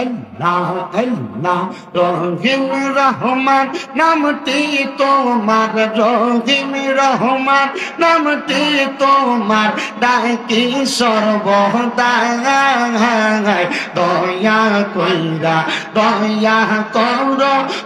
আল্লাহ আল্লাহ রহিম রহমান নামটি তোমার, রহিম রহমান নামটি তোমার, ডাকি সর্বদাই দয়া কইরা দয়া কর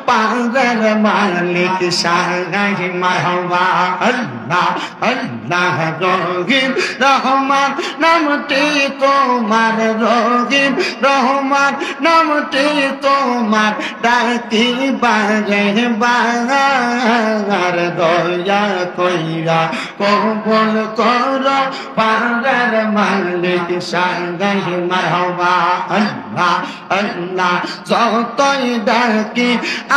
পাগল মালিক সাগাই মারহাবা। আল্লাহ আল্লাহ রহিম রহমান নামটি তোমার, রহিম রহমান নামটি তোমার, ডাকি বারে বার দয়া কইরা কবুল কর পাগল মালিক সাগাই মারহাবা। আল্লাহ আল্লাহ যতই ডাকি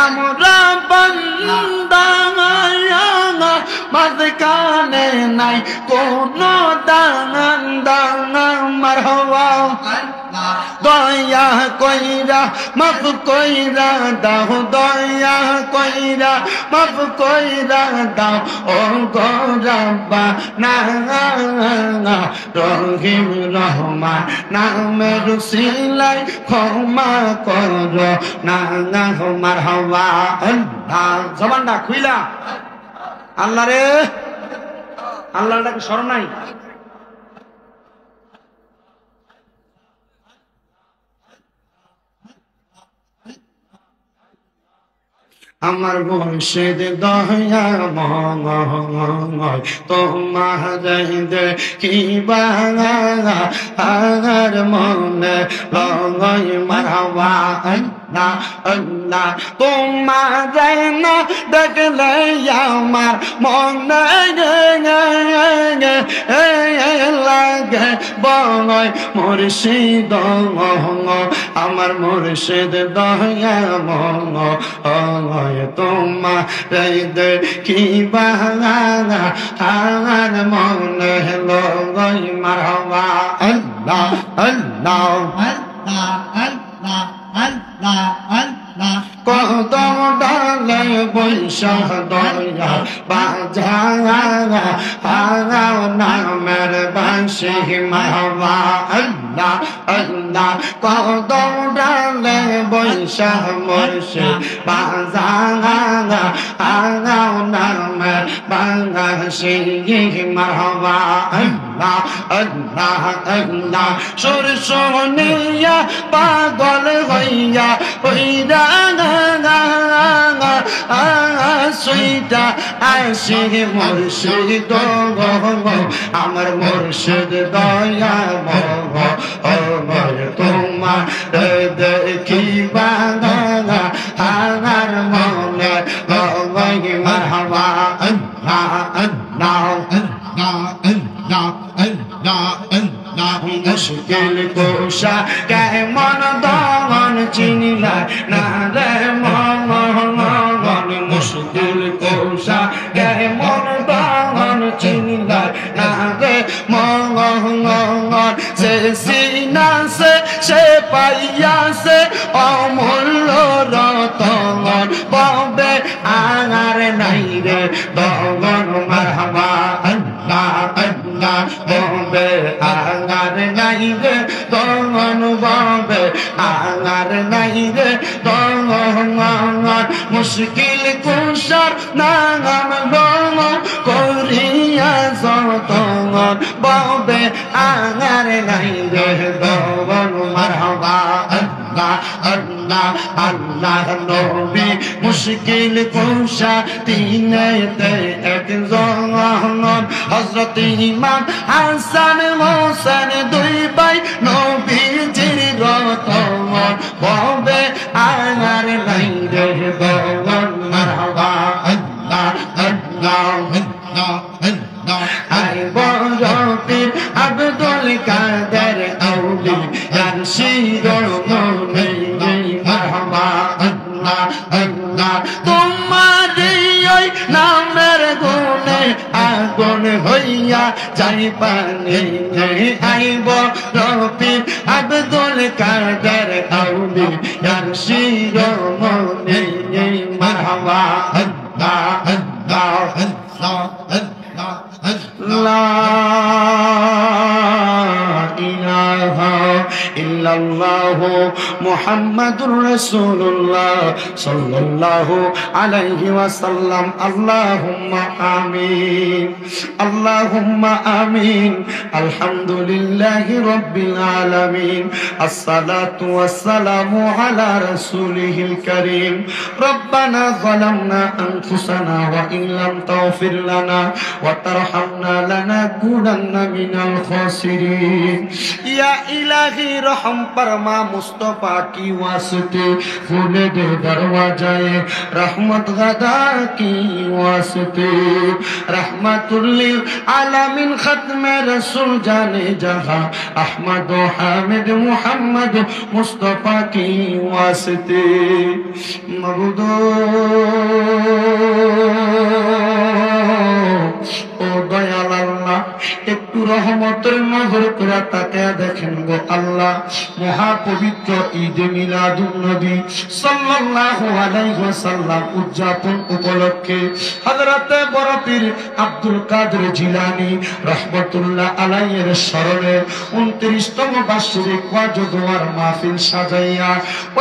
আমরা বান্দা, মাঝখানে নাই কোনো দান মারহাবা। দয়া কইরা মাফ কইরা দাও, দয়া কইরা মাফ কইরা দাও ও গো রব্বানা। রহিম রহমান নামের উসিলায় ক্ষমা করো না মারহাবা। আল্লাহ জবানটা খুইলা আল্লাহ রে, আল্লাহটাকে স্মরণ নাই। আমার মুর্শিদ দয়া মঙ্গল তোমার দেখিবা আর মনে লয় মারহাবা। আল্লাহ আল্লাহ তোমার না দেখলে আমার মনে লাগে বয় মুর্শিদ, আমার মুর্শিদ দয়া মঙ্গল তোমার দেখিবা আর মনে লয় মারহাবা। আল্লাহ আল্লাহ আল্লাহ আল্লাহ আল্লাহ আল্লাহ কদম ডালে বৈশাখ দয়া বাজা নামের বাঁশি মারহাবা। আল্লাহ আল্লাহ কদম ডালে বৈশাখ মুর্শিদ বাজা নামের বাঁশি মারহাবা। আল্লাহ আল্লাহ আল্লাহ সুর শুনিয়া পাগল হইয়া হইরা সুইটা আসে মুর্শিদ, আমার মুর্শিদ দয়া তোমার দেখিবা আমার মনে লয় মারহাবা। আল্লাহ আল্লাহ আল্লাহ আল্লাহ আল্লাহ আল্লাহ মুশকিল কোশা কেমন দমন চিনিলা না রে মন, মুশকিল কোশা কেমন দমন চিনিলা না রে মন, সে সিনা সে পাইয়াছে অমূল্য রতন, পাবে আর নাই রে দমন মারহাবা। আল্লাহ আল্লাহ পাবে আর নাই রে দমন, পাবে আর নাই রে দমন। মুশকিল কুশার নাম দম করিয়া যতন, পাবে আর নাই রে দমন মারহাবা। আল্লাহ আল্লাহ আল্লাহ নবী মুশকিল কুশা তিনেতে একজন, হযরত ইমাম হাসান হোসেন দুই ভাই নবীজির রতন, পাবে আর নাই রে দমন মারহাবা। আল্লাহ আল্লাহ আল্লাহ আল্লাহ আই বড়পীর আব্দুল কাদের আউলিয়ার শিরোমণি মারহাবা। আল্লাহ আল্লাহ তোমার ওই নামের গুণে আগুন হইয়া যাই পানি আইব রপীর আব্দুল কাদের আউলিয়ার শিরোমণি মারহাবা। আল্লাহ আল্লাহ আল্লাহ আল্লাহ আল্লাহ ইলাহা ইল্লাল্লাহু মুহাম্মাদুর রাসূলুল্লাহ সাল্লাল্লাহু আলাইহি ওয়াসাল্লাম। আল্লাহুম্মা আমিন, আল্লাহুম্মা আমিন। আলহামদুলিল্লাহি রাব্বিল আলামিন। আসসালাতু ওয়াসসালামু আলা রাসূলিহিল কারীম। রব্বানা যালামনা আনফুসানা ওয়া ইন লাম তাগফির লানা ওয়া তারহামনা লানাকুনান্না মিনাল খাসিরিন। ইয়া ইলাহি রহম ফরমা মুস্তাফা কি ওয়াসতে খুলে দে দরওয়াজায়ে रहमत गदा की वास्ते रहमतुल लिल आलमीन खत्म रसूल जाने जहां अहमद हामिद मुहम्मद मुस्तफा की वास्ते मबूदो ও দয়াল আল্লাহ, একটু রহমতের নজর করে তাকিয়ে দেখেন গো আল্লাহ। মহাপবিত্র ঈদে মিলাদুন নবী সাল্লাল্লাহু আলাইহি ওয়াসাল্লাম উদযাপন উপলক্ষে হযরতে বড় পীর আব্দুল কাদের জিলানী রাহমাতুল্লাহ আলাইহির স্মরণে 29তম বার্ষিক ওয়াজ দোয়ার মাহফিল সাজাইয়া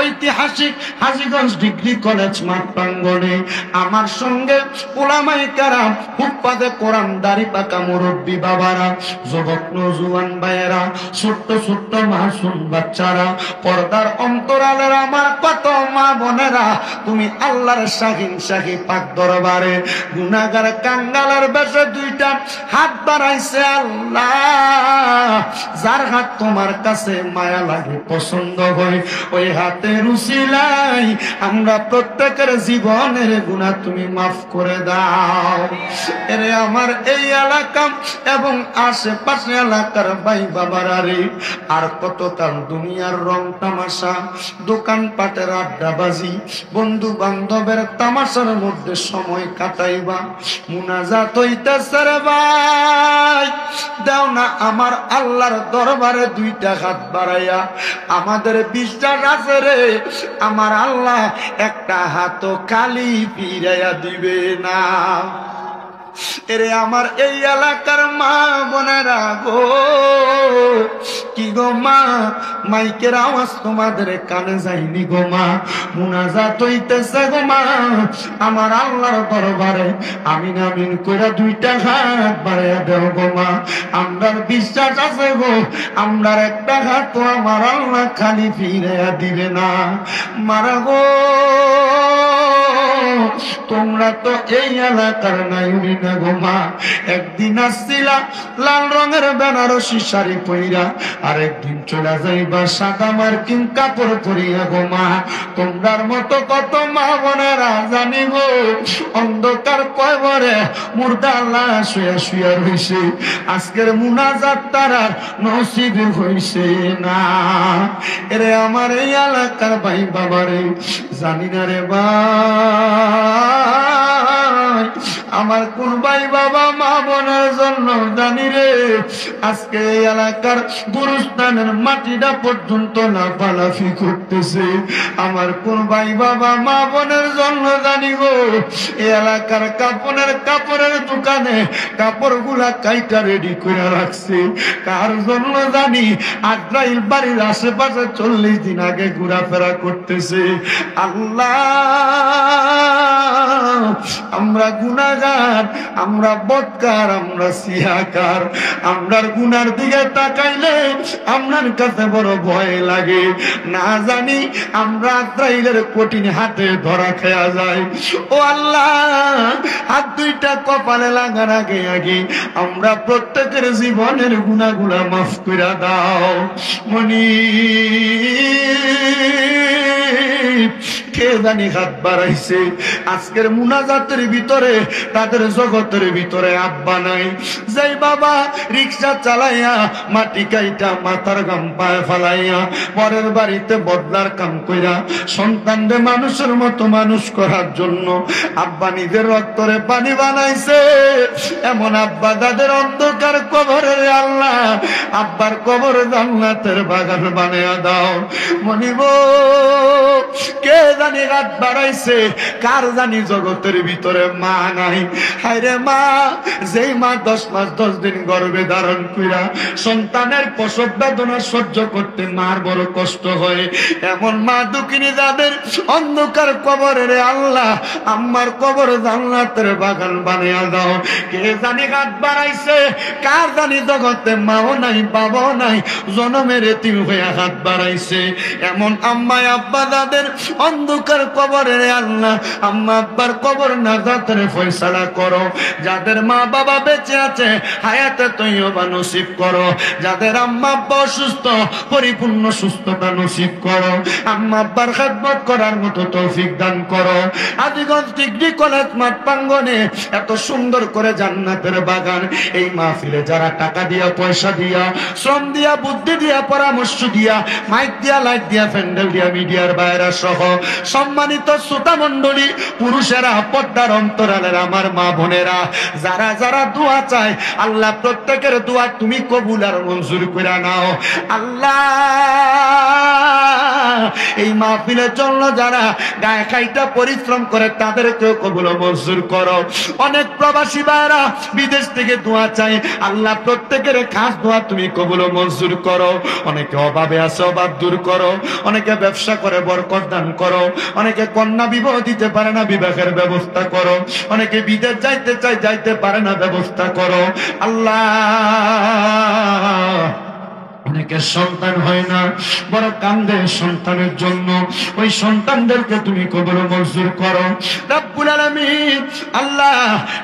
ঐতিহাসিক হাজীগঞ্জ ডিগ্রি কলেজ মাঠ প্রাঙ্গণে আমার সঙ্গে উলামায়ে কেরাম, হুফাজে কোরআন, দাড়ি পাকা মুরব্বী বাবারা, যুবক নওজোয়ান ভাইয়েরা, ছোট্ট ছোট্ট মাসুম বাচ্চারা, পর্দার অন্তরালের আমার কত মা বোনেরা, তুমি আল্লাহর শাহিন শাহী পাক দরবারে গুনাহগার কাঙ্গালের বেশে দুইটা হাত বাড়াইছে। আল্লাহ, যার হাত তোমার কাছে মায়া লাগে, পছন্দ হয়, ওই হাতের উসিলায় আমরা প্রত্যেকের জীবনের গুনাহ তুমি মাফ করে দাও। এরে আমার এই এলাকা এবং আশেপাশে এলাকার ভাই বাবারা রে, আর কতকাল দুনিয়ার রং তামাশা, দোকানপাটের আড্ডাবাজি, বন্ধু বান্ধবের তামাশার মধ্যে সময় কাটাইবা? মুনাজাত হইতেছে রে ভাই, দাও না আমার আল্লাহর দরবারে দুইটা হাত বাড়াইয়া। আমাদের বিশ্বাস আছে রে, আমার আল্লাহ একটা হাতও খালি ফিরাইয়া দিবে না। এরে আমার এই এলাকার মা বোনেরা গো, কি গো মা, মাইকের আওয়াজ তোমাদের কানে যায়নি গো মা? মুনাজাত হইতেছে গো মা আমার আল্লাহর দরবারে, আমিন আমিন কইরা দুইটা হাত বাড়াইয়া দেও গো মা। আমরার বিশ্বাস আছে গো, আমরার একটা হাত তো আমার আল্লাহ খালি ফিরাইয়া দিবে না। মারা গো, তোমরা তো এই এলাকার নাইনি না গো মা। একদিন আসছিলা লাল রঙের বেনারসি শাড়ি পইরা, আর একদিন চলে যাইবা সাদা মার্কিন কাপড় পরিয়া গো মা। তোমরার মতো কত মা বোনেরা জানি গো অন্ধকার কবরে মুর্দা লাশ শুয়া শুয়া রইছে, আজকের মুনাজাত তারার নসিব হইছে না। এরে আমার এই এলাকার ভাই বাবারে, জানি না রে ভাই, আমার কোন ভাই বাবা মা বোনের জন্য জানি রে আজকে এই এলাকার গুরুস্থানের মাটিটা পর্যন্ত না পালাফি করতেছে। আমার কোন ভাই বাবা মা বোনের জন্য জানি গো এই এলাকার কাপড়ের দোকানে কাপড় গুলা কাইটা রেডি করে রাখছে। কার জন্য জানি আদ্রাইল বাড়ির আশেপাশে 40 দিন আগে ঘোরাফেরা করতেছে। আল্লাহ, আমরা গুনাহগার, আমরা বদকার, আমরা সিয়াকার। আমরার গুনার দিকে তাকাইলে আমরার কাছে বড় ভয় লাগে। না জানি আমরা আদ্রাইলের কঠিন হাতে ধরা খেয়া যায়। ও আল্লাহ, হাত দুইটা কপালে লাগার আগে আগে আমরা প্রত্যেকের জীবনের গুনাহগুলা মাফ করে দাও। মনি কে জানি হাত বাড়াইছে আজকের মুনাজাতের ভিতরে, তাদের জগতের ভিতরে আব্বা নাই। যাই বাবা রিক্সা চালাইয়া মাটি কাইটা মাথার গাম পায়ে ফালাইয়া পরের বাড়িতে বদলার কাম কইরা সন্তানরে মানুষের মতো মানুষ করার জন্য আব্বা নিজের রক্তরে পানি বানাইছে। এমন আব্বা তাদের অন্ধকার কবরে আল্লাহ আব্বার কবর জান্নাতের বাগান বানাইয়া দাও। মনিব কে জানি হাত বাড়াইছে, কার জানি জগতের ভিতরে মা নাই। হায়রে মা, যেই মা 10 মাস 10 দিন গর্ভে ধারণ কইরা সন্তানের প্রসব বেদনা সহ্য করতে মার বড় কষ্ট হয়, এমন মা দুঃখিনী যাদের অন্ধকার কবরে রে আল্লাহ আম্মার কবর জান্নাতের বাগান বানিয়ে দাও। কে জানি হাত বাড়াইছে, কার জানি জগতে মাও নাই বাবাও নাই, জনমের এতিম হয়ে হাত বাড়াইছে, এমন আম্মা আব্বা যাদের অন্ধকার কবরে রে আল্লাহ আম্মা আব্বার কবর নাজাতের ফয়সালা করো। যাদের মা বাবা বেঁচে আছে হায়াতে তৈয়বা নসিব করো। যাদের আম্মা আব্বা অসুস্থ পরিপূর্ণ সুস্থতা নসিব করো। আম্মা আব্বার খেদমত করার মতো তৌফিক দান করো। আদিগঞ্জ ডিগ্রি কলেজ মাঠ প্রাঙ্গণে এত সুন্দর করে জান্নাতের বাগান, এই মাহফিলে যারা টাকা দিয়া পয়সা দিয়া শ্রম দিয়া বুদ্ধি দিয়া পরামর্শ দিয়া মাইক দিয়া লাইট দিয়া প্যান্ডেল দিয়া মিডিয়ার বাইরা সহ সম্মানিত শ্রোতা মণ্ডলী, পুরুষেরা, পর্দার অন্তরালের আমার মা বোনেরা, যারা যারা দোয়া চায় আল্লাহ প্রত্যেকের দোয়া তুমি কবুল আর মঞ্জুর করে নাও। আল্লাহ এই মাহফিলের জন্য যারা গায়ে খাইটা পরিশ্রম করে তাদেরকেও কবুল মঞ্জুর করো। অনেক প্রবাসী ভাইরা বিদেশ থেকে দোয়া চাই, আল্লাহ প্রত্যেকের খাস দোয়া তুমি কবুল মঞ্জুর করো। অনেকে অভাবে আছে, অভাব দূর করো। অনেকে ব্যবসা করে বরকত দান করো। অনেকে কন্যা বিবাহ দিতে পারে না, বিবাহের ব্যবস্থা করো। অনেকে বিদেশ যাইতে চাই, যাইতে পারে না, ব্যবস্থা করো। আল্লাহ অনেকে সন্তান হয় না, বড় কান্দে সন্তানের জন্য, ওই সন্তানদেরকে তুমি কবুল মঞ্জুর করো রব্বুল আলামিন। আল্লাহ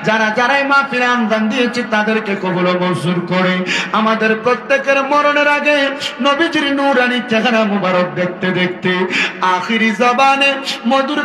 যারা যারাই মাহফিলে আমদান দিয়েছে তাদেরকে কবুল মঞ্জুর করে আমাদের প্রত্যেকের মরণের আগে নবীজির নূরানী চেহারা মুবারক দেখতে দেখতে আখিরি জবানে মধুর